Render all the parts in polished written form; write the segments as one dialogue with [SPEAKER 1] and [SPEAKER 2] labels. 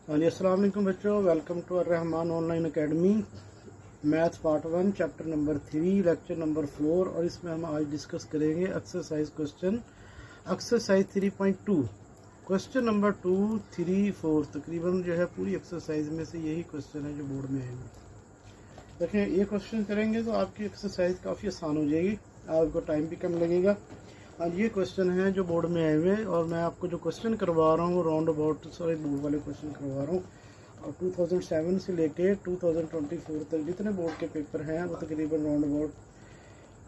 [SPEAKER 1] हाँ जी, अस्सलाम वालेकुम बच्चों, welcome to Arrahman online academy. Maths part 1 chapter number 3 lecture number 4 और इसमें हम आज डिस्कस करेंगे exercise question exercise 3.2 question number 2, 3, 4। तकरीबन जो है पूरी एक्सरसाइज में से यही क्वेश्चन है जो बोर्ड में आएंगे। देखिए, ये क्वेश्चन करेंगे तो आपकी एक्सरसाइज काफ़ी आसान हो जाएगी, आपको टाइम भी कम लगेगा। और ये क्वेश्चन है जो बोर्ड में आए हुए हैं और मैं आपको जो क्वेश्चन करवा रहा हूँ राउंड अबाउट सारे बोर्ड वाले क्वेश्चन करवा रहा हूँ। और 2007 से लेके 2024 तक जितने बोर्ड के पेपर हैं वो तकरीबन राउंड अबाउट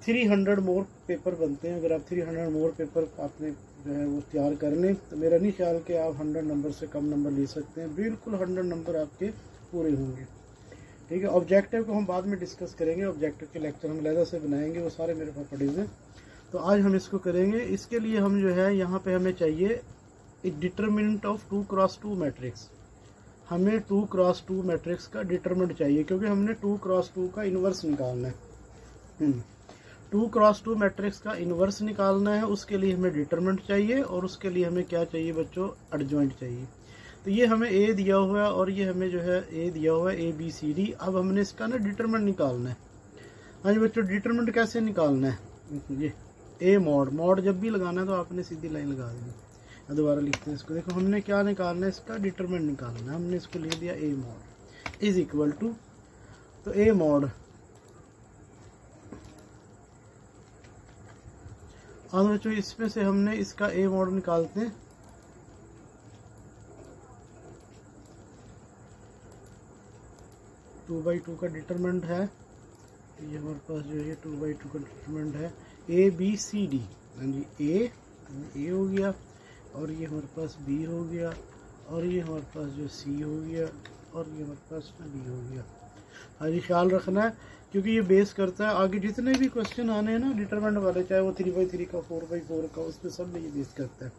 [SPEAKER 1] 300 मोर पेपर बनते हैं। अगर आप 300 मोर पेपर आपने जो है वो तैयार कर लें तो मेरा नहीं ख्याल कि आप 100 नंबर से कम नंबर ले सकते हैं। बिल्कुल 100 नंबर आपके पूरे होंगे। ठीक है, ऑब्जेक्टिव को हम बाद में डिस्कस करेंगे, ऑब्जेक्टिव के लेक्चर हम अलग से बनाएंगे, वो सारे मेरे पास पड़े हुए हैं। तो आज हम इसको करेंगे। इसके लिए हम जो है यहाँ पे हमें चाहिए एक डिटरमिनेंट ऑफ 2x2 मैट्रिक्स। हमें 2x2 मैट्रिक्स का डिटरमिनेंट चाहिए क्योंकि हमने 2x2 का इन्वर्स निकालना है। 2x2 मैट्रिक्स का इन्वर्स निकालना है, उसके लिए हमें डिटरमिनेंट चाहिए और उसके लिए हमें क्या चाहिए बच्चों, एडजॉइंट चाहिए। तो ये हमें ए दिया हुआ है और ये हमें जो है ए दिया हुआ है ABCD। अब हमने इसका ना डिटरमिनेंट निकालना है। हाँ जी बच्चों, डिटरमिनेंट कैसे निकालना है, ये ए मॉड जब भी लगाना है तो आपने सीधी लाइन लगा देनी। दोबारा लिखते हैं इसको। देखो, हमने क्या निकालना है, इसका डिटरमिनेंट निकालना है। हमने इसको लिख दिया A mod is equal to, तो ए मॉड और बच्चों इसमें से हमने इसका ए मॉड निकालते हैं। टू बाई टू का डिटरमिनेंट है, ये हमारे पास जो है 2/2 का डिटरमिनेंट है ABCD। हाँ जी, ए हो गया और ये हमारे पास B हो गया और ये हमारे पास जो C हो गया और ये हमारे पास D हो गया। हाँ जी, ख्याल रखना है क्योंकि ये बेस करता है आगे जितने भी क्वेश्चन आने हैं ना डिटरमिनेंट वाले, चाहे वो 3/3 का 4/4 का, उस पर सब में ये बेस करता है।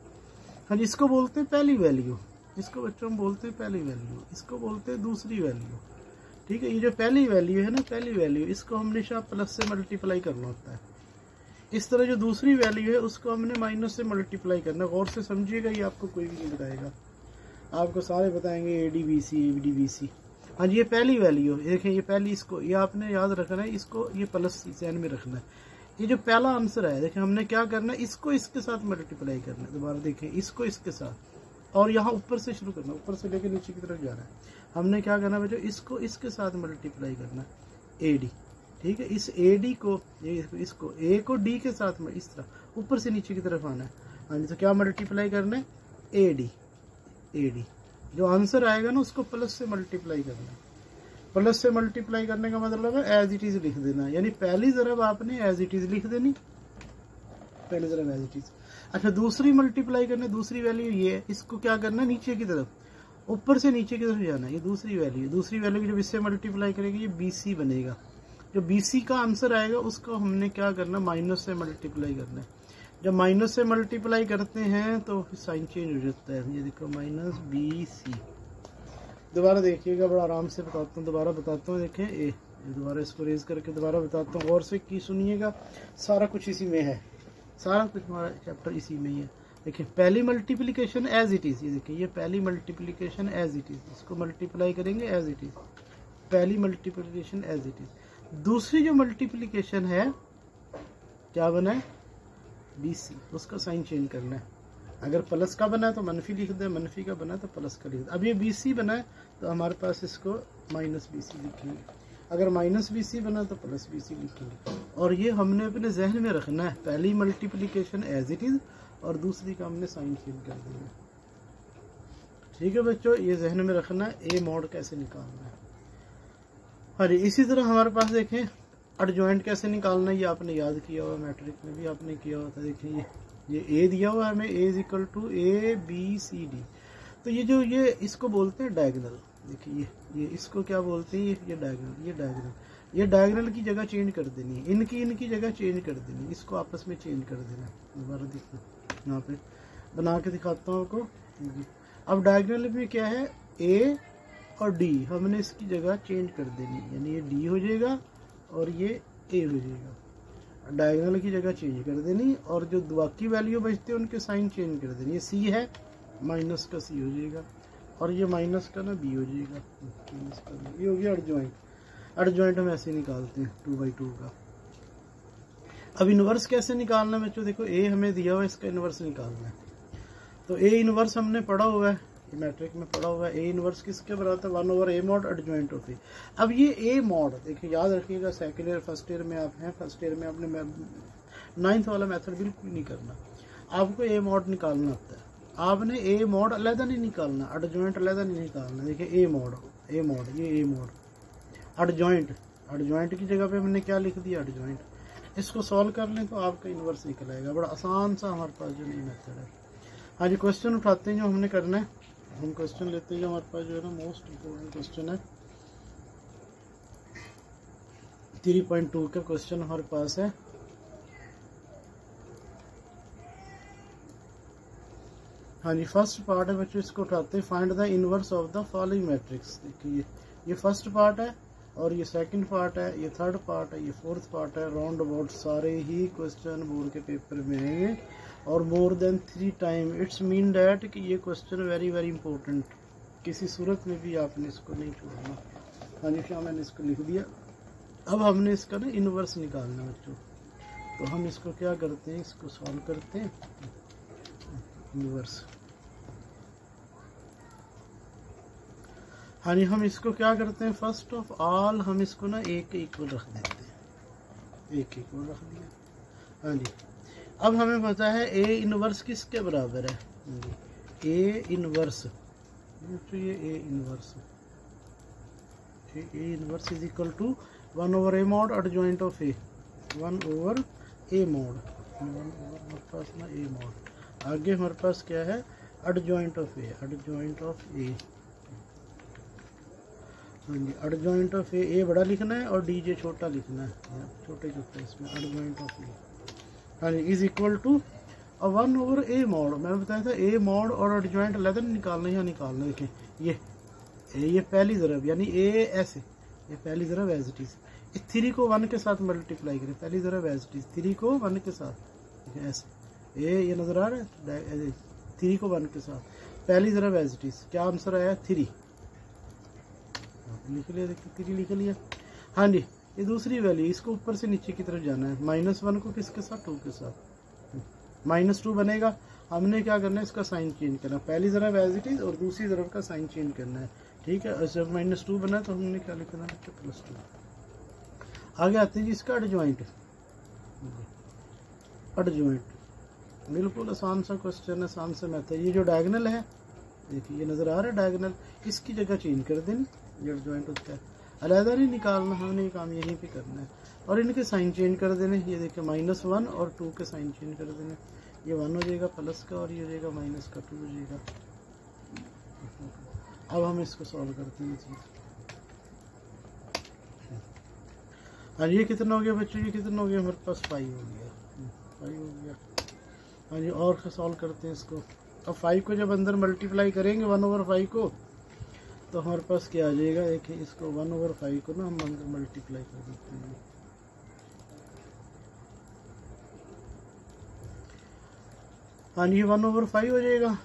[SPEAKER 1] हाँ जी, इसको बोलते हैं पहली वैल्यू, इसको बच्चों हम बोलते हैं पहली वैल्यू, इसको बोलते हैं दूसरी वैल्यू। ठीक है, ये जो पहली वैल्यू है ना, पहली वैल्यू, इसको हमने हमेशा प्लस से मल्टीप्लाई करना होता है। इस तरह जो दूसरी वैल्यू है उसको हमने माइनस से मल्टीप्लाई करना। गौर से समझिएगा, ये आपको कोई भी नहीं बताएगा, आपको सारे बताएंगे ADBC। हाँ जी, ये पहली वैल्यू है। देखें, ये पहली, इसको ये आपने याद रखना है, इसको ये प्लस ध्यान में रखना है। ये जो पहला आंसर है, देखें हमने क्या करना है, इसको इसके साथ मल्टीप्लाई करना है। दोबारा देखें, इसको इसके साथ, और यहाँ ऊपर से शुरू करना, ऊपर से लेकर नीचे की तरफ जाना है। हमने क्या करना बच्चों, इसको इसके साथ मल्टीप्लाई करना है AD। ठीक है, इस AD को, ये इसको A को D के साथ में इस तरह ऊपर से नीचे की तरफ आना है। हाँ जी, तो क्या मल्टीप्लाई करना है, AD। जो आंसर आएगा ना उसको प्लस से मल्टीप्लाई करना है। प्लस से मल्टीप्लाई करने का मतलब है एज इट इज लिख देना, यानी पहली ज़रब आपने एज इट इज लिख देनी, पहली ज़रब एज इट इज। अच्छा, दूसरी मल्टीप्लाई करने, दूसरी वैल्यू ये है, इसको क्या करना है, नीचे की तरफ, ऊपर से नीचे की तरफ जाना है। ये दूसरी वैल्यू की जब इससे मल्टीप्लाई करेगी ये BC बनेगा। जो BC का आंसर आएगा उसको हमने क्या करना, माइनस से मल्टीप्लाई करना है। जब माइनस से मल्टीप्लाई करते हैं तो साइन चेंज हो जाता है। ये देखो, -BC। दोबारा देखिएगा, बड़ा आराम से बताता हूँ, दोबारा बताता हूँ। देखें, ए दोबारा इसको रेज करके दोबारा बताता हूँ, गौर से की सुनिएगा, सारा कुछ इसी में है, सारा कुछ हमारा चैप्टर इसी में ही है। देखिए, पहली मल्टीप्लिकेशन एज इट इज, ये देखिए, ये पहली मल्टीप्लिकेशन एज इट इज, इसको मल्टीप्लाई करेंगे एज इट इज, पहली मल्टीप्लिकेशन एज इट इज। दूसरी जो मल्टीप्लिकेशन है क्या बना है, BC, उसका साइन चेंज करना है। अगर प्लस का बना है तो मनफी लिख दे, मनफी का बना है तो प्लस का लिख दे। अब ये BC बना है तो हमारे पास इसको -BC लिखेंगे, अगर -BC बना तो +BC लिखेंगे। और ये हमने अपने जहन में रखना है, पहली मल्टीप्लिकेशन एज इट इज और दूसरी का हमने साइन चेंज कर देना। ठीक है बच्चों, ये जहन में रखना है, ए मॉड कैसे निकालना है। अरे इसी तरह हमारे पास देखें एडजॉइंट कैसे निकालना है, ये आपने याद किया हुआ, मैट्रिक में भी आपने किया हुआ था। देखिए, ये ए दिया हुआ है हमें, A = ABCD। तो ये जो ये इसको बोलते हैं डायगोनल। देखिए, ये इसको क्या बोलते हैं, ये डायगोनल। ये डायगोनल की जगह चेंज कर देनी है, इनकी जगह चेंज कर देनी है, इसको आपस में चेंज कर देना। दोबारा देखना, यहाँ पे बना के दिखाता हूँ आपको। अब डायगोनल में क्या है, A और D, हमने इसकी जगह चेंज कर देनी, यानी ये D हो जाएगा और ये A हो जाएगा। डायगोनल की जगह चेंज कर देनी और जो बाकी वैल्यू बचती है उनके साइन चेंज कर देनी। ये C है, माइनस का C हो जाएगा और ये माइनस का ना बी हो जाएगा, माइनस का बी, ये हो गया एडजॉइंट। एडजॉइंट हम ऐसे निकालते हैं 2/2 का। अब इन्वर्स कैसे निकालना है बच्चों, देखो ए हमें दिया हुआ है, इसका इन्वर्स निकालना है। तो ए इन्वर्स हमने पढ़ा हुआ है, मैट्रिक में पढ़ा हुआ है। ए इन्वर्स किसके बराबर है, 1/a मॉड एडजॉइंट ऑफ ए। अब ये ए मॉड देखिए, याद रखिएगा, सेकेंड ईयर फर्स्ट ईयर में आप हैं, फर्स्ट ईयर में आपने 9th वाला मेथड बिल्कुल नहीं करना, आपको ए मॉड निकालना होता है। आपने ए मॉड अलहदा नहीं निकालना, एडजॉइंट अलहदा नहीं निकालना। देखिए ए मॉड, ये ए मॉड, एडजॉइंट की जगह पे हमने क्या लिख दिया, एडजॉइंट। इसको सॉल्व कर लें तो आपका इन्वर्स निकल आएगा। बड़ा आसान सा हमारे पास जो ये मेथड है। हाँ जी, क्वेश्चन उठाते हैं जो हमने करना है। हम क्वेश्चन लेते हैं जो हमारे पास जो है ना मोस्ट इम्पोर्टेंट क्वेश्चन है, 3.2 का क्वेश्चन हमारे पास है। हाँ जी, फर्स्ट पार्ट है बच्चों, इसको उठाते हैं। Find the inverse of the following matrix. देखिए ये फर्स्ट पार्ट है, और ये सेकंड पार्ट है, ये थर्ड पार्ट है, ये फोर्थ पार्ट है। राउंड अबाउट सारे ही क्वेश्चन बोर्ड के पेपर में हैं, और more than 3 time. It's mean that कि ये क्वेश्चन वेरी वेरी इंपॉर्टेंट, किसी सूरत में भी आपने इसको नहीं छोड़ना। हाँ जी, क्या मैंने इसको लिख दिया। अब हमने इसका ना इनवर्स निकालना है बच्चों, तो हम इसको क्या करते हैं, इसको सॉल्व करते हैं। इनवर्स, हाँ जी, हम इसको क्या करते हैं, फर्स्ट ऑफ ऑल हम इसको ना ए के इक्वल रख देते हैं, ए के इक्वल रख दिया। हाँ जी, अब हमें पता है ए इनवर्स किसके बराबर है, ए इनवर्स, तो ये A inverse, A inverse is equal to 1/a mod adjoint of A, 1/a mod, 1/, हमारे पास ना ए मॉड। आगे हमारे पास क्या है, adjoint of A, adjoint of A. हाँ जी, एडजॉइंट ऑफ ए बड़ा लिखना है और डी जे छोटा लिखना है, छोटे छोटे इसमें, एडजॉइंट ऑफ ए। हाँ जी, is equal to 1/a mod. मैंने बताया था ए मॉड और एडजॉइंट अलग निकालना, यहाँ निकालना। देखें ये पहली ज़रब, यानी ए ऐसे, ये पहली ज़रब एज इट इज़। इस 3 को 1 के साथ मल्टीप्लाई करें, पहली ज़रब एज इट इज़, 3 को 1 के साथ, ऐसे ये नज़र आ रहा है, 3 को 1 के साथ, पहली ज़रब एज इट इज़। क्या आंसर आया, 3 लिख लिया, देखिए 3 लिख लिया। हाँ जी, ये दूसरी वैल्यू, इसको ऊपर से नीचे की तरफ जाना है। -1 को किसके साथ, 2 के साथ, -2 बनेगा। हमने क्या करना है, इसका साइन चेंज करना, पहली ज़रब एज इट इज़ और दूसरी ज़रब का साइन चेंज करना है, ठीक है। जब -2 बना तो हमने क्या लिखना है, +2। आगे आते हैं जी इसका एडजॉइंट, एडजॉइंट बिल्कुल आसान सा क्वेश्चन है, आसान सा मेथड। ये जो डायगोनल है, देखिए ये नज़र आ रहा है डायगोनल, इसकी जगह चेंज कर देनी, ये एडजॉइंट होता है, अलहदा नहीं निकालना, हमने ये काम यहीं पे करना है। और इनके साइन चेंज कर देने, ये देखिए -1 और 2 के साइन चेंज कर देने, ये 1 हो जाएगा प्लस का, और ये हो जाएगा माइनस का 2 हो जाएगा। अब हम इसको सॉल्व करते हैं चीज़। हाँ, ये कितना हो गया बच्चों, ये कितना हो गया, हमारे पास 5 हो गया, 5 हो गया। हाँ जी, और सॉल्व करते हैं इसको। अब 5 को जब अंदर मल्टीप्लाई करेंगे 1/5 को, तो हमारे पास क्या आ जाएगा, देखिए इसको 1/5 को ना हम अंदर मल्टीप्लाई कर देते हैं। हाँ जी, 1/5 हो जाएगा,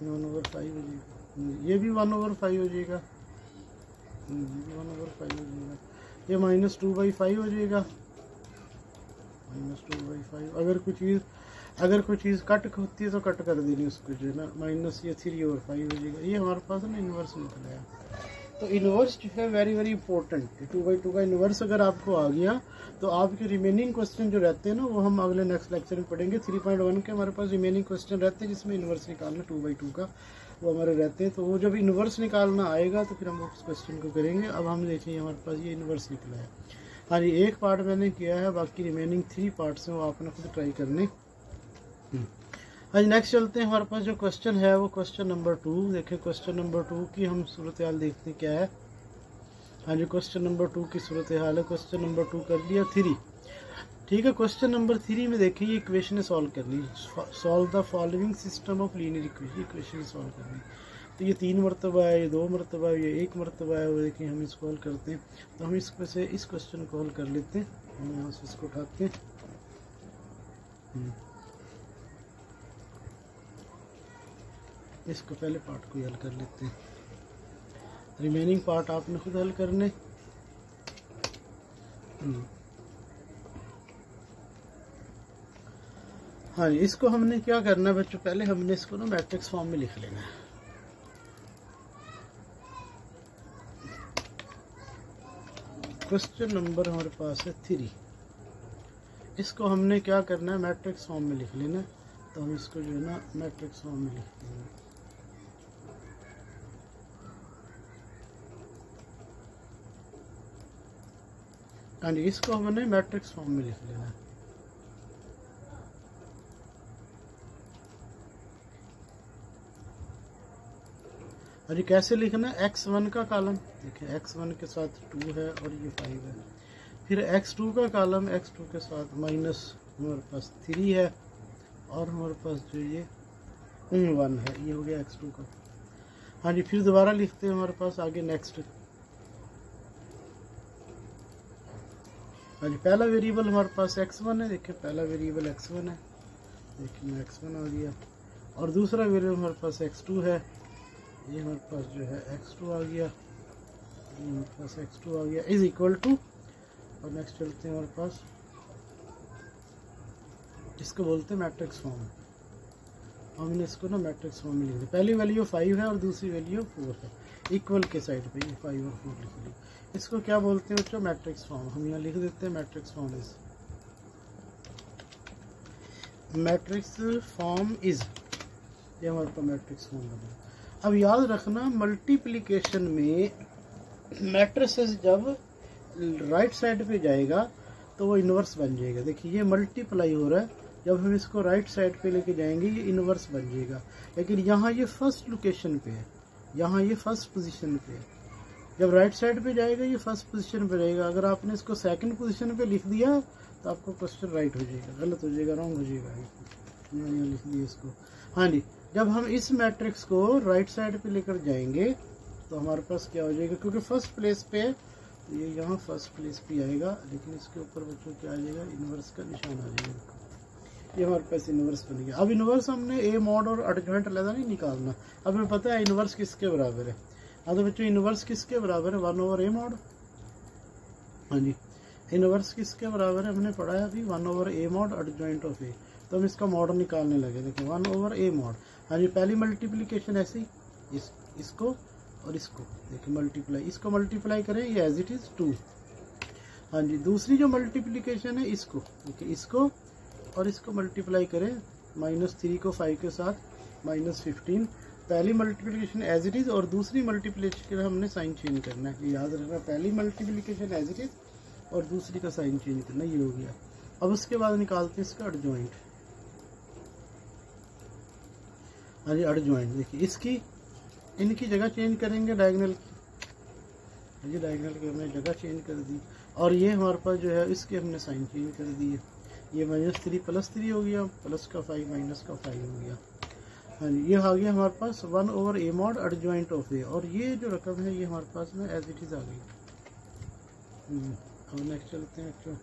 [SPEAKER 1] 1/5 हो जाएगा, ये भी 1/5 हो जाएगा, ये भी 1/5 हो जाएगा, ये -2/5 हो जाएगा, -2/5। अगर कोई चीज़ कट होती है तो कट कर देनी उसको, जो है ना, -3/5 हो जाएगा। ये हमारे पास ना इन्वर्स निकल आया। तो इन्वर्स जो है वेरी वेरी इंपॉर्टेंट, 2/2 का इन्वर्स अगर आपको आ गया तो आपके रिमेनिंग क्वेश्चन जो रहते हैं ना, वो हम अगले नेक्स्ट लेक्चर में पढ़ेंगे। 3.1 के हमारे पास रिमेनिंग क्वेश्चन रहते हैं जिसमें इन्वर्स निकालना 2/2 का, वो हमारे रहते हैं। तो वो जब इन्वर्स निकालना आएगा तो फिर हम उस क्वेश्चन को करेंगे। अब हम देखें हमारे पास ये इन्वर्स निकला है। हाँ जी, एक पार्ट मैंने किया है, बाकी रिमेनिंग 3 पार्ट्स हैं वो आपने खुद ट्राई करने। आज नेक्स्ट चलते हैं, हमारे पास जो क्वेश्चन है वो क्वेश्चन नंबर 2। देखें क्वेश्चन नंबर 2 की हम सूरत हाल देखते हैं क्या है। हाँ जी, क्वेश्चन नंबर 2 की सूरत हाल है। क्वेश्चन नंबर 2 कर लिया 3, ठीक है। क्वेश्चन नंबर 3 में देखिए ये इक्वेशन सॉल्व करनी, solve the following system of linear equation solve करनी। तो ये 3 मरतबा है, ये 2 मरतबा है, ये 1 मरतबा है। वो देखिए हम इसको हल करते हैं। तो हम इसमें से इस क्वेश्चन को हल कर लेते हैं। हम यहाँ से इसको उठाते हैं। इसको पहले पार्ट को हल कर लेते हैं, रिमेनिंग पार्ट आपने खुद हल करने। हाँ जी, इसको हमने क्या करना है बच्चों, पहले हमने इसको ना मैट्रिक्स फॉर्म में लिख लेना है। क्वेश्चन नंबर हमारे पास है 3। इसको हमने क्या करना है, मैट्रिक्स फॉर्म में लिख लेना है। तो हम इसको जो है ना मैट्रिक्स फॉर्म में लिख देंगे। हाँ जी, इसको हमने मैट्रिक्स फॉर्म में लिख लेना है। और ये कैसे लिखना है, x1 का कॉलम, देखिए x1 के साथ 2 है और ये 5 है। फिर x2 का कॉलम, x2 के साथ माइनस हमारे पास 3 है और हमारे पास जो ये 1 है, ये हो गया x2 का। हाँ जी, फिर दोबारा लिखते हैं हमारे पास आगे नेक्स्ट। हाँ जी, पहला वेरिएबल हमारे पास x1 है, देखिए पहला वेरिएबल x1 है, देखिए x1 आ गया। और दूसरा वेरिएबल हमारे पास x2 है, ये हमारे पास जो है x2 आ गया, ये हमारे पास x2 आ गया इज इक्वल टू। और नेक्स्ट चलते हैं हमारे पास, इसको बोलते हैं मैट्रिक्स फॉर्म। हमने इसको ना मैट्रिक्स फॉर्म में लिख दिया। पहली वैल्यू 5 है और दूसरी वैल्यू 4 है, इक्वल के साइड पे ये 5 और 4 लिख लिया। इसको क्या बोलते हैं बच्चों, मैट्रिक्स फॉर्म। हम यहाँ लिख देते हैं matrix form is, matrix form is, ये हमारे पास मैट्रिक्स फॉर्म बना। अब याद रखना, मल्टीप्लिकेशन में मैट्रिसेस जब राइट साइड पे जाएगा तो वो इन्वर्स बन जाएगा। देखिए ये मल्टीप्लाई हो रहा है, जब हम इसको राइट साइड पे लेके जाएंगे ये इन्वर्स बन जाएगा। लेकिन यहाँ ये फर्स्ट लोकेशन पे है, यहाँ ये फर्स्ट पोजीशन पे है। जब राइट साइड पे जाएगा ये फर्स्ट पोजीशन पे रहेगा। अगर आपने इसको सेकंड पोजीशन पे लिख दिया तो आपको क्वेश्चन राइट हो जाएगा, गलत हो जाएगा, रॉन्ग हो जाएगा। यहाँ लिख दिया इसको। हाँ जी, जब हम इस मैट्रिक्स को राइट साइड पे लेकर जाएंगे तो हमारे पास क्या हो जाएगा, क्योंकि फर्स्ट प्लेस पे तो ये यहाँ फर्स्ट प्लेस पे आएगा, लेकिन इसके ऊपर बच्चों क्या आ जाएगा, इन्वर्स का निशान आ जाएगा। ये हमारे पास इन्वर्स बन गया। अब इन्वर्स हमने ए मॉड और एडजॉइंट अलग नहीं निकालना। अब हमें पता है इन्वर्स किसके बराबर है। हाँ तो बच्चों इन्वर्स किसके बराबर है, 1/a मॉड। हाँ जी, इन्वर्स किसके बराबर है, हमने पढ़ा है अभी 1/a मॉड एडजॉइंट ऑफ ए। तो हम इसका मॉड निकालने लगे, देखिए 1/a मॉड। हाँ जी, पहली मल्टीप्लिकेशन ऐसे ही इसको और इसको देखिए मल्टीप्लाई, इसको मल्टीप्लाई करें ये एज इट इज 2। हाँ जी, दूसरी जो मल्टीप्लिकेशन है इसको देखिए, इसको और इसको मल्टीप्लाई करें, -3 को 5 के साथ -15। पहली मल्टीप्लिकेशन एज इट इज और दूसरी मल्टीप्लिकेशन के हमने साइन चेंज करना है, याद रखना। पहली मल्टीप्लिकेशन एज इट इज और दूसरी का साइन चेंज करना, ये हो गया। अब उसके बाद निकालते हैं इसका एडजॉइंट। हाँ जी, एडजॉइंट देखिए, इसकी इनकी जगह चेंज करेंगे डायगोनल की। हाँ जी, डायगोनल की हमने जगह चेंज कर दी और ये हमारे पास जो है इसके हमने साइन चेंज कर दिए। ये -3 +3 हो गया, प्लस का 5 माइनस का 5 हो गया। हाँ जी, ये आ गया हमारे पास 1/a मॉड एडजॉइंट ऑफ ए। और ये जो रकम है ये हमारे पास में एज इट इज आ गई। अब नेक्स्ट चलते हैं बच्चों,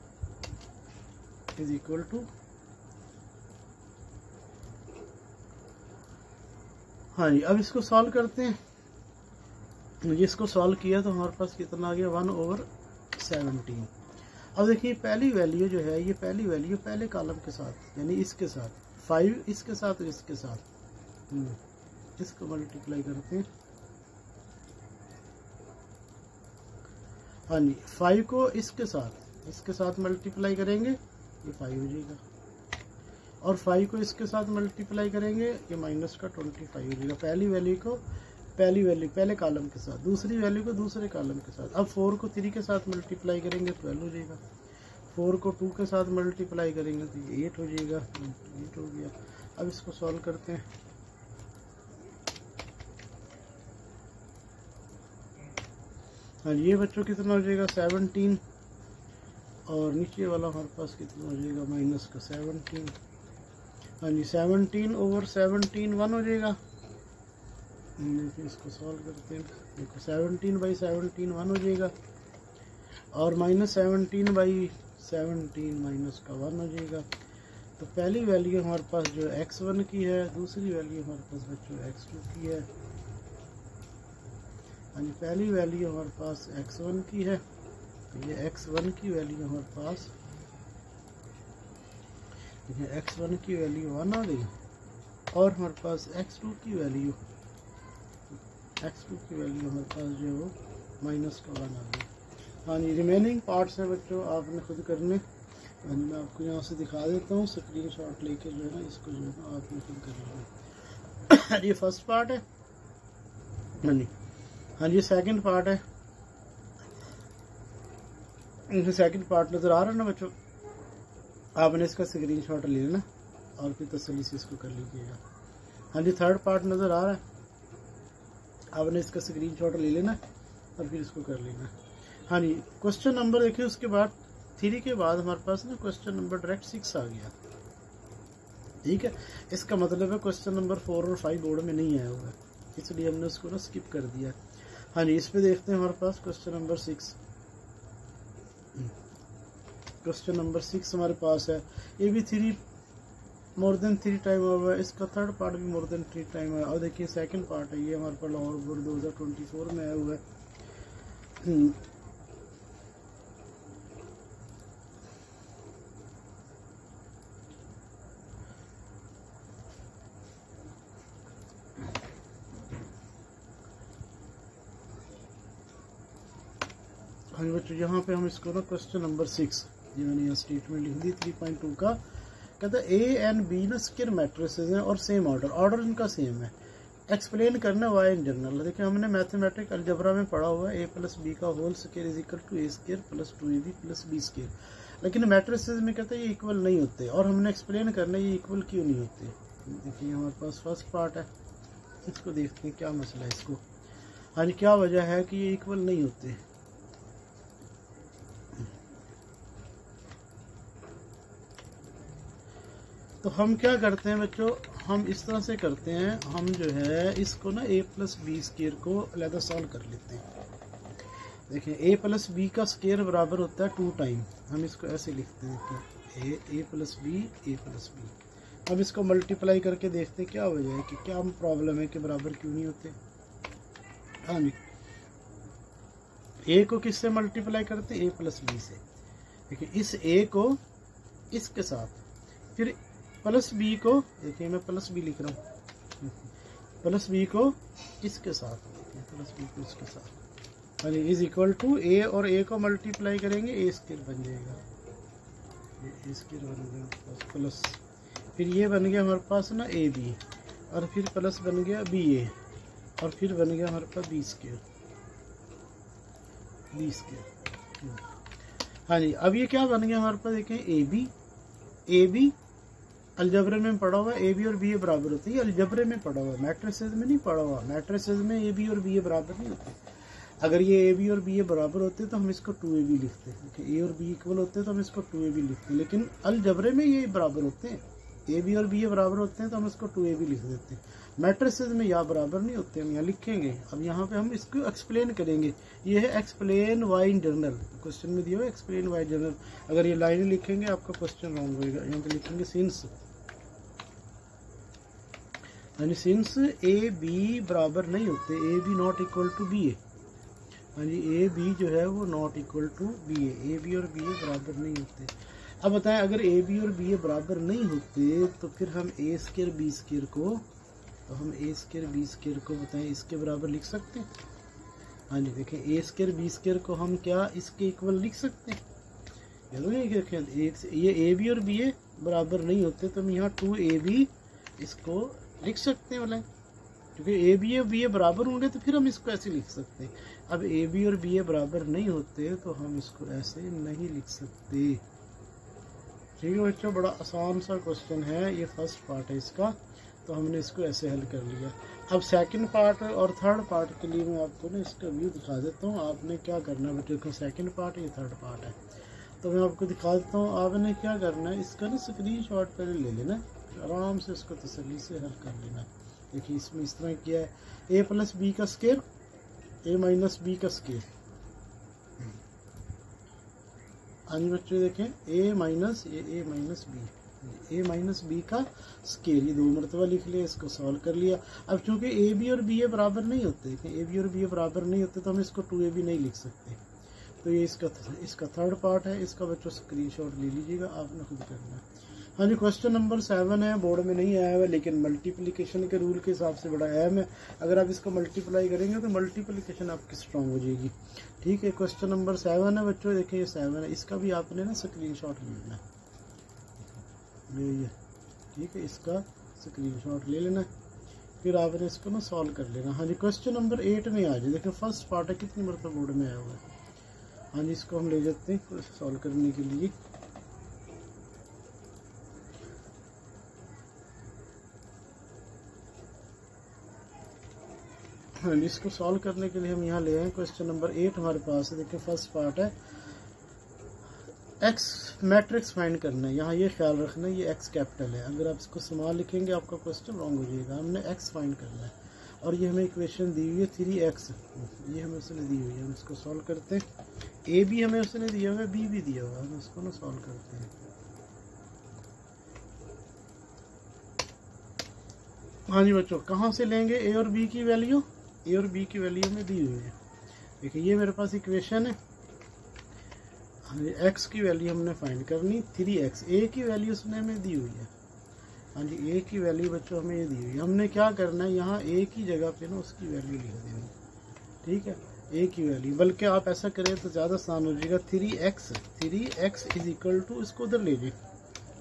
[SPEAKER 1] इज इक्वल टू। हाँ जी, अब इसको सॉल्व करते हैं। इसको सॉल्व किया तो हमारे पास कितना आ गया, 1/17। अब देखिए पहली वैल्यू जो है, ये पहली वैल्यू पहले कॉलम के साथ, यानी इसके साथ 5 इसके साथ और इसके साथ, इसको मल्टीप्लाई करते हैं। हाँ जी, 5 को इसके साथ मल्टीप्लाई करेंगे, ये 5 हो जाएगा। और 5 को इसके साथ मल्टीप्लाई करेंगे, ये -25 हो जाएगा। पहली वैल्यू को पहले कॉलम के साथ, दूसरी वैल्यू को दूसरे कॉलम के साथ। अब 4 को 3 के साथ मल्टीप्लाई करेंगे, 12 हो जाएगा। 4 को 2 के साथ मल्टीप्लाई करेंगे तो ये 8 हो जाएगा, 8 हो गया। अब इसको सॉल्व करते हैं। हाँ ये बच्चों कितना हो जाएगा, 17। और नीचे वाला हमारे पास कितना हो जाएगा, -17। हाँ जी, 17/17 1 हो जाएगा। देखिए इसको सॉल्व करते हैं, देखो 17/17 1 हो जाएगा। और -17/17 माइनस का 1 हो जाएगा। तो पहली वैल्यू हमारे पास जो x1 की है, दूसरी वैल्यू हमारे पास बच्चों x2 की है। हाँ जी, पहली वैल्यू हमारे पास x1 की है, तो ये x1 की वैल्यू हमारे पास, x1 की वैल्यू 1 आ गई, और हमारे पास x2 की वैल्यू हमारे पास जो है वो -1 आ गई। हाँ जी, रिमेनिंग पार्ट्स हैं बच्चों आपने खुद करने, मैं आपको यहाँ से दिखा देता हूँ स्क्रीनशॉट लेके जो है ना, इसको जो है ना आपने खुद करना है। ये फर्स्ट पार्ट है। हाँ जी, हाँ जी, सेकंड पार्ट है। सेकंड पार्ट नज़र आ रहा है ना बच्चों, आपने इसका स्क्रीनशॉट ले लेना और फिर तसल्ली से इसको कर लीजिएगा। हाँ जी, थर्ड पार्ट नज़र आ रहा है, आपने इसका स्क्रीनशॉट ले लेना और फिर इसको कर लेना। हाँ जी, क्वेश्चन नंबर देखिए, उसके बाद 3 के बाद हमारे पास ना क्वेश्चन नंबर डायरेक्ट 6 आ गया। ठीक है, इसका मतलब है क्वेश्चन नंबर 4 और 5 बोर्ड में नहीं आया हुआ है, इसलिए हमने उसको ना स्किप कर दिया। हाँ जी, इस पे देखते हैं हमारे पास क्वेश्चन नंबर 6। क्वेश्चन नंबर 6 हमारे पास है, ये भी 3 मोर देन 3 टाइम हुआ है, इसका थर्ड पार्ट भी मोर देन 3 टाइम है। और देखिए सेकंड पार्ट है, ये हमारे पास लाहौर बोर्ड 2024 में आया हुआ है। हाँ बच्चों, यहाँ पे हम इसको ना क्वेश्चन नंबर 6, जी मैंने यहाँ स्टेटमेंट लिख दी 3.2 का, कहता है ए एंड बी ना स्क्वायर मैट्रिसेस हैं और सेम ऑर्डर इनका सेम है, एक्सप्लेन करना वाई इन जनरल। देखिए हमने मैथमेटिक अलजबरा में पढ़ा हुआ है a + b का whole square is equal to a² + 2ab + b², लेकिन मैट्रिसेस में कहते हैं ये इक्वल नहीं होते, और हमने एक्सप्लेन करना ये इक्वल क्यों नहीं होते। देखिए हमारे पास फर्स्ट पार्ट है, इसको देखते हैं क्या मसला है इसको। हाँ जी, क्या वजह है कि ये इक्वल नहीं होते। तो हम क्या करते हैं बच्चों, हम इस तरह से करते हैं, हम जो है इसको ना a + b² को अलग सॉल्व कर लेते हैं। देखिए a + b का स्क्वायर बराबर होता है 2 टाइम, हम इसको ऐसे लिखते हैं कि a + b। हम इसको मल्टीप्लाई करके देखते हैं क्या वजह है, कि क्या प्रॉब्लम है कि बराबर क्यों नहीं होते। हाँ जी, a को किससे मल्टीप्लाई करते हैं, a + b से। देखिए इस a को इसके साथ, फिर प्लस बी को, देखिए मैं प्लस बी लिख रहा हूँ, प्लस बी को इसके साथ, प्लस बी को इसके साथ, हाँ जी, इज इक्वल टू ए, और ए को मल्टीप्लाई करेंगे a² बन जाएगा, a² बन गया प्लस, फिर ये बन गया हमारे पास ना ab, और फिर प्लस बन गया ba, और फिर बन गया हमारे पास b²। हाँ जी, अब ये क्या बन गया हमारे पास, देखें ab अलजबरे में पढ़ा हुआ है, ए बी और बी ए बराबर होते हैं, ये अलजबरे में पढ़ा हुआ है, मैट्रिसेस में नहीं पढ़ा हुआ। मैट्रिसेस में ए बी और बी ए बराबर नहीं होते। अगर ये ए बी और बी ए बराबर होते तो हम इसको 2ab लिखते हैं, ए और बी इक्वल होते तो हम इसको 2ab लिखते हैं, लेकिन अलजबरे में ये बराबर होते हैं, ए बी और बी ए बराबर होते हैं तो हम इसको 2ab लिख देते हैं। मैट्रिसेस में या बराबर नहीं होते, हम यहाँ लिखेंगे। अब यहाँ पे हम इसको एक्सप्लेन करेंगे, ये है explain why in general, question में दिया हुआ एक्सप्लेन वाई जनरल। अगर ये लाइन लिखेंगे आपका क्वेश्चन रॉन्ग होगा, यहाँ पे लिखेंगे सिंस, यानी सिंस ए बी बराबर नहीं होते, A B not equal to B A, हाँ जी, ए बी जो है वो not equal to B A B और बी ए बराबर नहीं होते। अब बताएं, अगर ए बी और बी ए बराबर नहीं होते तो फिर हम a² b² को, तो हम a² b² को बताएं इसके बराबर लिख सकते हैं। हाँ जी, देखें a² b² को हम क्या इसके इक्वल लिख सकते हैं, ये ए बी और बी ए बराबर नहीं होते तो हम यहाँ 2ab इसको लिख सकते हैं, बोले क्योंकि ए बी और बी ए बराबर होंगे तो फिर हम इसको ऐसे लिख सकते हैं। अब ए बी और बी ए बराबर नहीं होते तो हम इसको ऐसे नहीं लिख सकते। ठीक है बच्चों, बड़ा आसान सा क्वेश्चन है, ये फर्स्ट पार्ट है इसका, तो हमने इसको ऐसे हल कर लिया। अब सेकंड पार्ट और थर्ड पार्ट के लिए मैं आपको ना इसका व्यू दिखा देता हूँ। आपने क्या करना है बच्चों, को सेकंड पार्ट ये थर्ड पार्ट है, तो मैं आपको दिखा देता हूँ। आपने क्या करना है, इसका ना स्क्रीनशॉट पहले ले लेना, आराम से इसको तसल्ली से हल कर लेना। देखिए इसमें इस तरह किया है, a + b का स्क्वायर, a - b का स्क्वायर। हाँ जी बच्चों, देखें a - b, A minus B का स्केयर, ये 2 मरतबा लिख लिया, इसको सॉल्व कर लिया। अब चूंकि ए बी और बी ए बराबर नहीं होते, ए बी और बी ए बराबर नहीं होते तो हम इसको 2ab नहीं लिख सकते। तो ये इसका थर्ड पार्ट है, इसका बच्चों स्क्रीनशॉट ले लीजिएगा, आपने खुद करना है। हाँ जी, क्वेश्चन नंबर 7 है, बोर्ड में नहीं आया हुआ लेकिन मल्टीप्लिकेशन के रूल के हिसाब से बड़ा अहम है। अगर आप इसको मल्टीप्लाई करेंगे तो मल्टीप्लिकेशन आपकी स्ट्रांग हो जाएगी। ठीक है, क्वेश्चन नंबर 7 है बच्चों, देखिए ये 7 है, इसका भी आपने ना स्क्रीनशॉट लेना है। ये ठीक है, इसका स्क्रीनशॉट ले लेना, फिर आपने इसको ना सॉल्व कर लेना। हाँ जी, क्वेश्चन नंबर 8 में आ जाए, देखिए फर्स्ट पार्ट है, कितनी मरतबा बोर्ड में आया हुआ है। हाँ जी, इसको हम ले जाते हैं सॉल्व करने के लिए। हाँ जी, इसको सॉल्व करने के लिए हम यहाँ ले आए क्वेश्चन नंबर 8 हमारे पास है। देखिए फर्स्ट पार्ट है, एक्स मैट्रिक्स फाइंड करना है। यहाँ ये ख्याल रखना है ये एक्स कैपिटल है, अगर आप इसको स्मॉल लिखेंगे आपका क्वेश्चन रॉन्ग हो जाएगा। हमने एक्स फाइंड करना है और ये हमें इक्वेशन दी हुई है 3x, ये हमें उसने दी हुई है। हम इसको सॉल्व करते हैं। ए भी हमें उसने दिया हुआ है, बी भी दिया हुआ है, हम इसको ना सॉल्व करते हैं। हाँ जी बच्चों, कहाँ से लेंगे ए और बी की वैल्यू? ए और बी की वैल्यू हमें दी हुई है। देखिए ये मेरे पास इक्वेशन है। हाँ जी, एक्स की वैल्यू हमने फाइंड करनी 3x, ए की वैल्यू उसने हमें दी हुई है। हाँ जी, ए की वैल्यू बच्चों हमें ये दी हुई है। हमने क्या करना है, यहाँ ए की जगह पे ना उसकी वैल्यू लिख देनी। ठीक है, ए की वैल्यू, बल्कि आप ऐसा करें तो ज़्यादा आसान हो जाएगा। 3x इज इक्वल टू, इसको उधर ले जाए,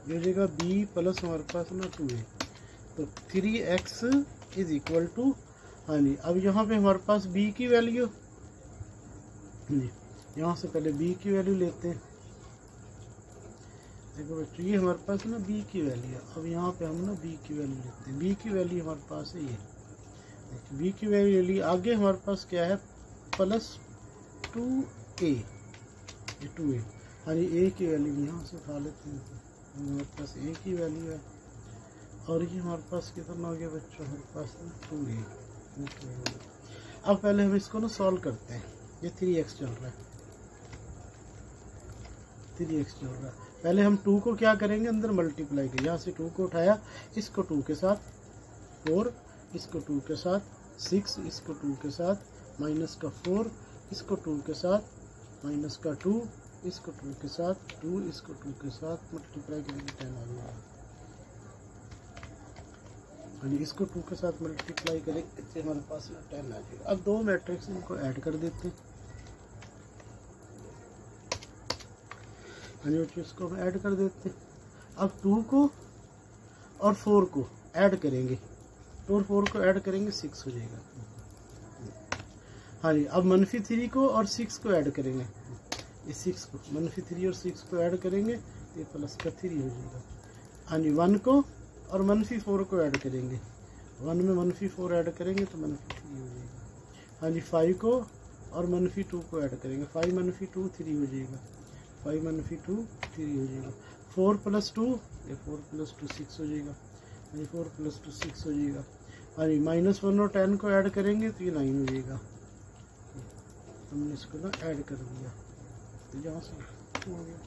[SPEAKER 1] ये हो जाएगा b प्लस हमारे पास ना 2a, तो 3x इज इक्वल टू। हाँ जी, अब यहाँ पे हमारे पास b की वैल्यू जी, यहाँ से पहले b की वैल्यू लेते हैं। देखो बच्चों, ये हमारे पास ना b की वैल्यू है। अब यहाँ पे हम ना b की वैल्यू लेते हैं। b की वैल्यू हमारे पास है ये, b की वैल्यू ले ली। आगे हमारे पास क्या है, प्लस 2a, ये 2a। हाँ जी, a की वैल्यू यहाँ से उठा लेते हैं, हमारे पास a की वैल्यू है। और ये हमारे पास कितना हो गया बच्चों, हमारे पास 2a। अब पहले हम इसको ना सॉल्व करते हैं। ये 3x चल रहा है, 3x चल रहा है। पहले हम 2 को क्या करेंगे, अंदर मल्टीप्लाई करें। यहाँ से 2 को उठाया, इसको 2 के साथ 4, इसको 2 के साथ 6, इसको 2 के साथ माइनस का 4, इसको 2 के साथ माइनस का 2, इसको 2 के साथ 2, इसको 2 के साथ मल्टीप्लाई करेंगे 10 आ जाएगा। इसको 2 के साथ मल्टीप्लाई करेंगे तो हमारे पास 10 आ जाएगा। अब 2 मैट्रिक्स इनको ऐड कर देते हैं। इसको हम ऐड कर देते हैं। अब 2 को और 4 को ऐड करेंगे, 2 और 4 को ऐड करेंगे 6 हो जाएगा। हाँ जी, अब -3 को और 6 को ऐड करेंगे, ये 6 को -3 और 6 को ऐड करेंगे तो ये प्लस का 3 हो जाएगा। हाँ जी, 1 को और -4 को ऐड करेंगे, 1 में -4 ऐड करेंगे तो -3 हो जाएगा। हाँ जी, 5 को और -2 को ऐड करेंगे, 5 -2 3 हो जाएगा, 5 -2 3 हो जाएगा। 4 + 2, ये 4 + 2 6 हो जाएगा। ये 4 + 2 6 हो जाएगा। हाँ जी, -1 और 10 को ऐड करेंगे तो ये 9 हो जाएगा। हमने इसको ना ऐड कर दिया तो यहाँ से हो गया।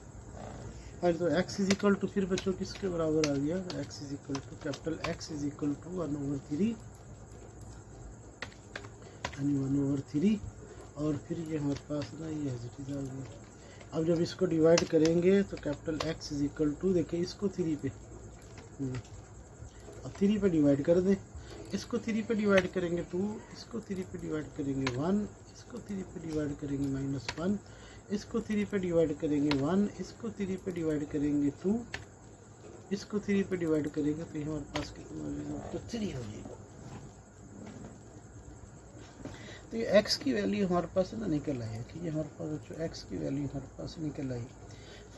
[SPEAKER 1] हाँ, तो x इज इक्वल टू, फिर बच्चों किसके बराबर आ गया, x is equal to capital X is equal to 1/3, यानी 1/3। और फिर ये हमारे पास ना ये एज इट इज आ गया। अब जब इसको डिवाइड करेंगे तो capital X is equal to, देखिए इसको 3 पे, अब 3 पे डिवाइड कर दें। इसको 3 पे डिवाइड करेंगे 2, इसको 3 पे डिवाइड करेंगे 1, इसको 3 पे डिवाइड करेंगे -1, इसको 3 पे डिवाइड करेंगे 1, इसको 3 पे डिवाइड करेंगे 2, इसको 3 पे डिवाइड करेंगे तो हमारे पास कितना हो जाएगा, तो 3 हो जाएगा। तो ये x की वैल्यू हमारे पास ना निकल आई है, कि ये हमारे पास जो x की वैल्यू हमारे पास निकल आई।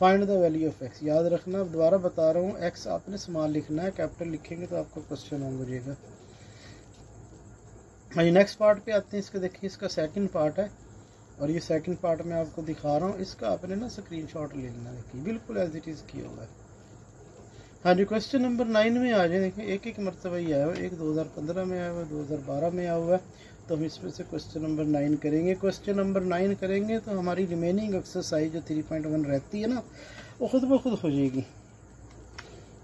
[SPEAKER 1] Find the value of x, याद रखना, दोबारा बता रहा हूँ, x आपने स्मॉल लिखना है, कैपिटल लिखेंगे तो आपका क्वेश्चन रॉन्ग हो जाएगा। हाँ, नेक्स्ट पार्ट पे आते हैं। इसका देखिए, इसका सेकंड पार्ट है और ये सेकंड पार्ट मैं आपको दिखा रहा हूँ। इसका आपने ना स्क्रीनशॉट ले लेना, देखिए बिल्कुल एज इट इज़ किया हुआ है। हाँ जी, क्वेश्चन नंबर 9 में आ जाए। देखिए एक मरतबा ही आया हुआ है, एक 2015 में आया हुआ है, 2012 में आया हुआ है। तो हम इसमें से क्वेश्चन नंबर 9 करेंगे। क्वेश्चन नंबर 9 करेंगे तो हमारी रिमेनिंग एक्सरसाइज जो 3.1 रहती है ना, वो खुद ब खुद हो जाएगी।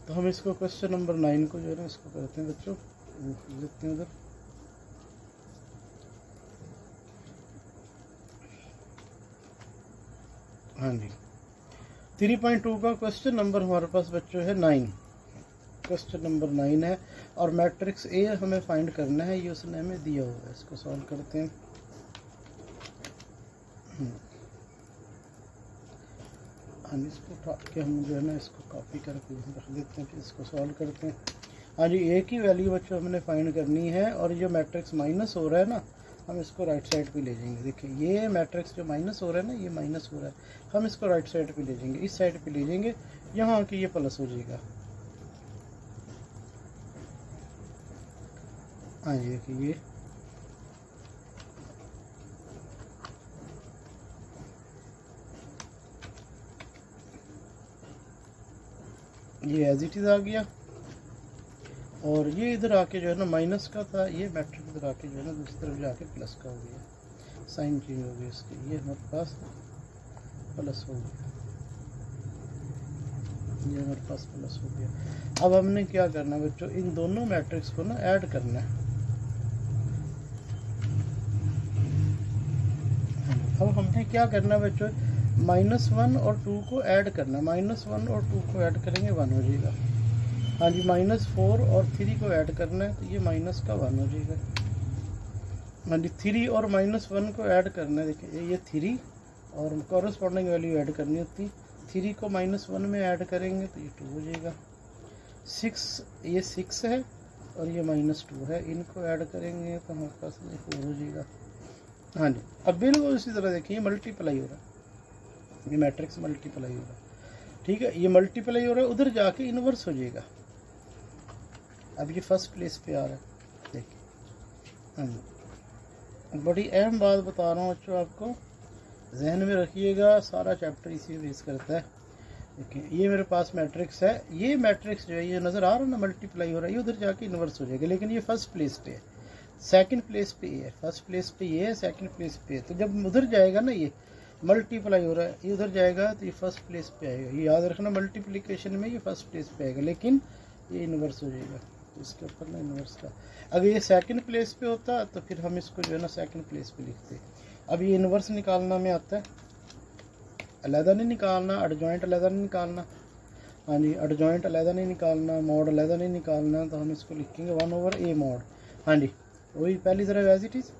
[SPEAKER 1] तो हम इसको क्वेश्चन नंबर 9 को जो है ना इसको करते हैं बच्चों, लिखते हैं उधर। हाँ जी, 3.2 का क्वेश्चन नंबर हमारे पास बच्चों है 9, क्वेश्चन नंबर 9 है और मैट्रिक्स ए हमें फाइंड करना है, ये उसने हमें दिया हुआ है। इसको सॉल्व करते हैं। हम इसको उठा के हम जो है ना इसको कॉपी करके रख देते हैं, फिर इसको सॉल्व करते हैं। हाँ जी, ए की वैल्यू बच्चों हमने फाइंड करनी है और जो मैट्रिक्स माइनस हो रहा है ना, हम इसको राइट साइड पे ले जाएंगे। देखिए ये मैट्रिक्स जो माइनस हो रहा है ना, ये माइनस हो रहा है, हम इसको राइट साइड पे ले जाएंगे, इस साइड पे ले जाएंगे, यहाँ आके ये प्लस हो जाएगा। हाँ जी, देखिए ये एज इट इज़ आ गया और ये इधर आके जो है ना माइनस का था, ये मैट्रिक्स इधर आके जो है ना दूसरी तरफ जाके प्लस का हो गया, साइन चेंज हो गया इसके, ये हमारे पास प्लस हो गया, ये हमारे पास प्लस हो गया। अब हमने क्या करना है बच्चों, इन दोनों मैट्रिक्स को ना ऐड करना है। अब हमने क्या करना है बच्चों, -1 और 2 को ऐड करना है, -1 और 2 को ऐड करेंगे 1 हो जाएगा। हाँ जी, -4 और 3 को ऐड करना है तो ये माइनस का 1 हो जाएगा। हाँ जी, 3 और -1 को ऐड करना है, देखिए ये 3 और कॉरस्पॉन्डिंग वैल्यू ऐड करनी होती, 3 को -1 में ऐड करेंगे तो ये 2 हो जाएगा। 6 ये 6 है और ये -2 है, इनको ऐड करेंगे तो हमारे पास ये 4 हो जाएगा। हाँ जी, अब बिल्कुल इसी तरह देखिए ये मल्टीप्लाई हो रहा है, ये मैट्रिक्स मल्टीप्लाई हो रहा है, ठीक है, ये मल्टीप्लाई हो रहा है, उधर जाके इन्वर्स हो जाएगा। अब ये फर्स्ट प्लेस पे आ रहा है, देखिए। हाँ जी, बड़ी अहम बात बता रहा हूँ बच्चों, आपको जहन में रखिएगा, सारा चैप्टर इसी बेस करता है। देखिए ये मेरे पास मैट्रिक्स है, ये मैट्रिक्स जो है ये नज़र आ रहा है ना मल्टीप्लाई हो रहा है, ये उधर जाके इन्वर्स हो जाएगा, लेकिन ये फर्स्ट प्लेस पे है, सेकंड प्लेस पे ये है, फर्स्ट प्लेस पे ये है, सेकंड प्लेस पे है। तो जब उधर जाएगा ना, ये मल्टीप्लाई हो रहा है, ये उधर जाएगा तो ये फर्स्ट प्लेस पे आएगा, ये याद रखना, मल्टीप्लिकेशन में ये फर्स्ट प्लेस पे आएगा, लेकिन ये इन्वर्स हो जाएगा इसके ऊपर ना, इन्वर्स का। अगर ये सेकंड प्लेस पे होता तो फिर हम इसको जो है ना सेकंड प्लेस पे लिखते। अब ये इन्वर्स निकालना में आता है, अलहदा नहीं निकालना, एडजॉइंट अलहदा नहीं निकालना। हाँ जी, एडजॉइंट अलहदा नहीं निकालना, मॉड अलहदा नहीं निकालना, तो हम इसको लिखेंगे 1/a मॉड। हाँ जी, वही पहली तरफ एज इट इज़,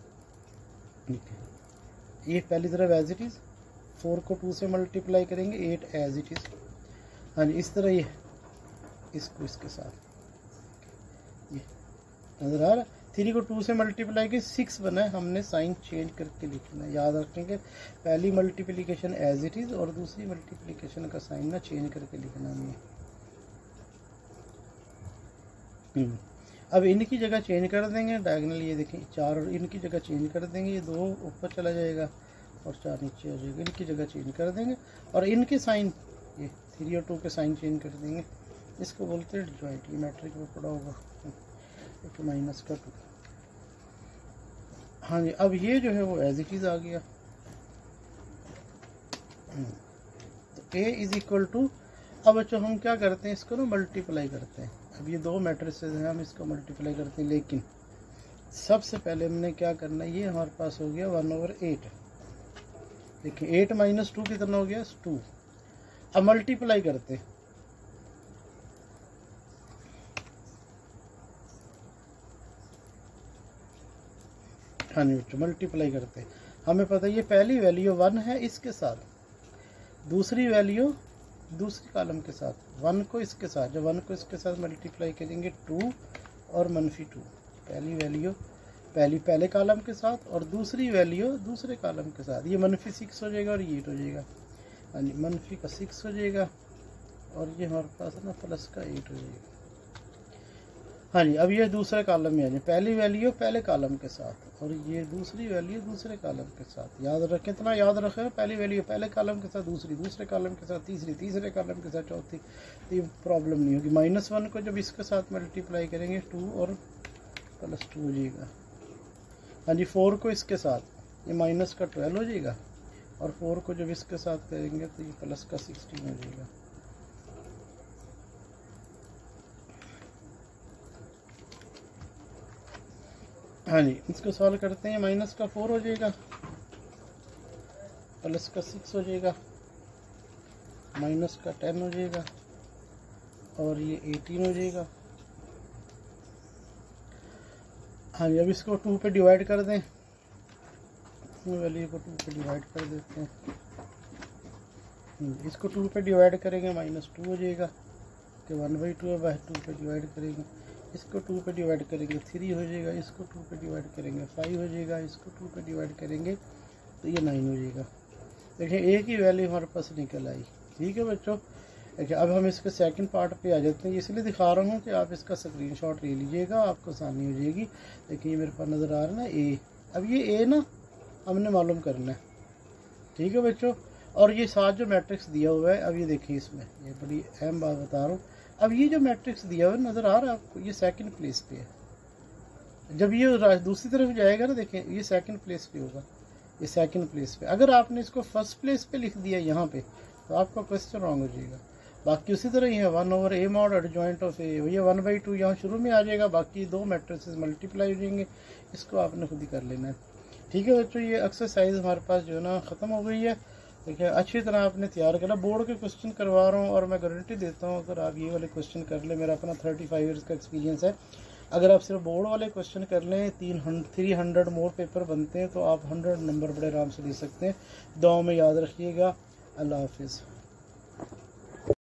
[SPEAKER 1] ये पहली तरफ एज इट इज़, 4 को 2 से मल्टीप्लाई करेंगे, 8 एज इट इज़। हाँ जी, इस तरह ये इसको इसके साथ ये नजर आ रहा है, 3 को 2 से मल्टीप्लाई के 6 बना है, हमने साइन चेंज करके लिखना है। याद रखेंगे पहली मल्टीप्लिकेशन एज इट इज़ और दूसरी मल्टीप्लिकेशन का साइन ना चेंज करके लिखना है। अब इनकी जगह चेंज कर देंगे, डायगनल ये देखें 4, इनकी जगह चेंज कर देंगे, ये 2 ऊपर चला जाएगा और 4 नीचे हो जाएगा, इनकी जगह चेंज कर देंगे और इनके साइन ये 3 और 2 के साइन चेंज कर देंगे। इसको बोलते हैं एडजॉइंट, ये मैट्रिक में पड़ा होगा, तो -2। हाँ जी, अब ये जो है वो एज इट इज़ आ गया। तो a इज इक्वल टू, अब बच्चों हम क्या करते हैं, इसको ना मल्टीप्लाई करते हैं। अब ये 2 मैट्रिसेस हैं, हम इसको मल्टीप्लाई करते हैं, लेकिन सबसे पहले हमने क्या करना है, ये हमारे पास हो गया 1/8। देखिए 8 - 2 कितना हो गया, 2। अब मल्टीप्लाई करते हैं, हाँ जी बच्चों मल्टीप्लाई करते हैं। हमें पता है ये पहली वैल्यू 1 है इसके साथ, दूसरी वैल्यू दूसरी कॉलम के साथ, 1 को इसके साथ, जब 1 को इसके साथ मल्टीप्लाई करेंगे 2 और -2, पहली वैल्यू पहले कॉलम के साथ और दूसरी वैल्यू दूसरे कॉलम के साथ, ये -6 हो जाएगा और ये 8 हो जाएगा। हाँ जी, मनफी का 6 हो जाएगा और ये हमारे पास ना प्लस का 8 हो जाएगा। हाँ जी, अब ये दूसरे कॉलम में आ जाए, पहली वैल्यू पहले कॉलम के साथ और ये दूसरी वैल्यू दूसरे कॉलम के साथ। याद रखें, इतना याद रखें, पहली वैल्यू पहले कॉलम के साथ, दूसरी दूसरे कॉलम के साथ, तीसरी तीसरे कॉलम के साथ, चौथी, तो ये प्रॉब्लम नहीं होगी। -1 को जब इसके साथ मल्टीप्लाई करेंगे 2 और +2 हो जाएगा। हाँ जी, 4 को इसके साथ, ये माइनस का 12 हो जाएगा और 4 को जब इसके साथ करेंगे तो ये प्लस का 16 हो जाएगा। हाँ जी, इसको सॉल्व करते हैं। माइनस का 4 हो जाएगा, प्लस का 6 हो जाएगा, माइनस का 10 हो जाएगा और ये 18 हो जाएगा। हाँ जी, अब इसको 2 पे डिवाइड कर दें, वैल्यू को 2 पे डिवाइड कर देते हैं। इसको 2 पे डिवाइड करेंगे -2 हो जाएगा कि 1/2 है, बाय 2 पे डिवाइड करेंगे। इसको 2 पे डिवाइड करेंगे 3 हो जाएगा, इसको 2 पे डिवाइड करेंगे 5 हो जाएगा, इसको 2 पे डिवाइड करेंगे तो ये 9 हो जाएगा। देखिए एक ही वैल्यू हमारे पास निकल आई। ठीक है बच्चों, देखिए अब हम इसके सेकंड पार्ट पे आ जाते हैं। इसलिए दिखा रहा हूँ कि आप इसका स्क्रीनशॉट ले लीजिएगा, आपको आसानी हो जाएगी। देखिए मेरे पास नज़र आ रहा है ना ए। अब ये ए ना हमने मालूम करना है। ठीक है बच्चों, और ये साथ जो मैट्रिक्स दिया हुआ है, अब ये देखिए इसमें ये बड़ी अहम बात बता रहा हूँ। अब ये जो मैट्रिक्स दिया हुआ है नज़र आ रहा है आपको, ये सेकंड प्लेस पे है। जब ये दूसरी तरफ जाएगा ना, देखें ये सेकंड प्लेस पे होगा, ये सेकंड प्लेस पे। अगर आपने इसको फर्स्ट प्लेस पे लिख दिया यहाँ पे तो आपका क्वेश्चन रॉन्ग हो जाएगा। बाकी उसी तरह ही है 1/a mod एडजॉइंट ऑफ ए, ये 1/2 यहाँ शुरू में आ जाएगा, बाकी 2 मैट्रिसेस मल्टीप्लाई हो जाएंगे। इसको आपने खुद ही कर लेना है। ठीक है बच्चों, ये एक्सरसाइज हमारे पास जो है ना ख़त्म हो गई है। देखिए अच्छी तरह आपने तैयार करा, बोर्ड के क्वेश्चन करवा रहा हूँ और मैं गारंटी देता हूँ अगर आप ये वाले क्वेश्चन कर लें, मेरा अपना 35 ईयर्स का एक्सपीरियंस है। अगर आप सिर्फ बोर्ड वाले क्वेश्चन कर लें, 300 मोर पेपर बनते हैं तो आप 100 नंबर बड़े आराम से ले सकते हैं। दुआओं में याद रखिएगा। अल्लाह हाफिज़।